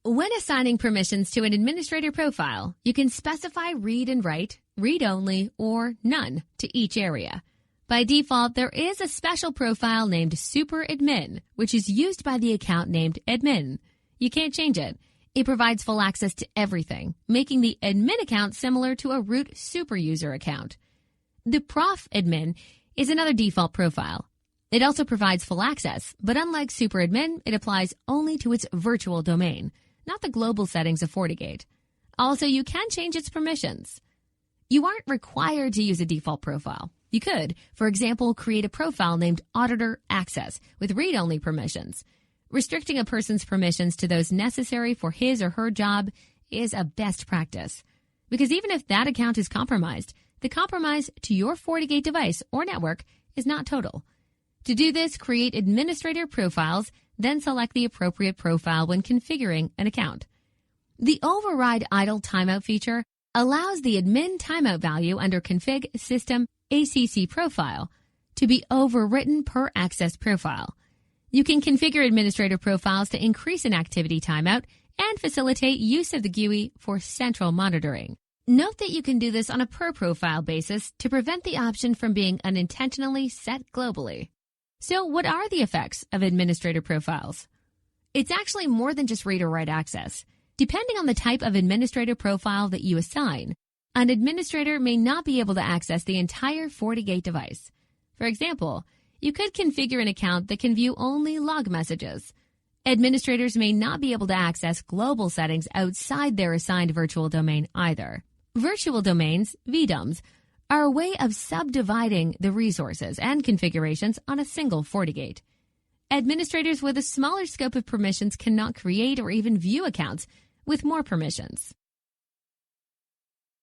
When assigning permissions to an administrator profile, you can specify read and write, read only, or none to each area. By default, there is a special profile named Super Admin, which is used by the account named Admin. You can't change it. It provides full access to everything, making the admin account similar to a root super user account. The Prof Admin is another default profile. It also provides full access, but unlike Super Admin, it applies only to its virtual domain, not the global settings of FortiGate. Also, you can change its permissions. You aren't required to use a default profile. You could, for example, create a profile named Auditor Access with read-only permissions. Restricting a person's permissions to those necessary for his or her job is a best practice. Because even if that account is compromised, the compromise to your FortiGate device or network is not total. To do this, create administrator profiles, then select the appropriate profile when configuring an account. The Override Idle Timeout feature allows the admin timeout value under Config System ACC Profile to be overwritten per access profile. You can configure administrator profiles to increase an activity timeout and facilitate use of the GUI for central monitoring. Note that you can do this on a per-profile basis to prevent the option from being unintentionally set globally. So what are the effects of administrator profiles? It's actually more than just read or write access. Depending on the type of administrator profile that you assign, an administrator may not be able to access the entire FortiGate device. For example, you could configure an account that can view only log messages. Administrators may not be able to access global settings outside their assigned virtual domain either. Virtual domains, VDOMs, are a way of subdividing the resources and configurations on a single FortiGate. Administrators with a smaller scope of permissions cannot create or even view accounts with more permissions.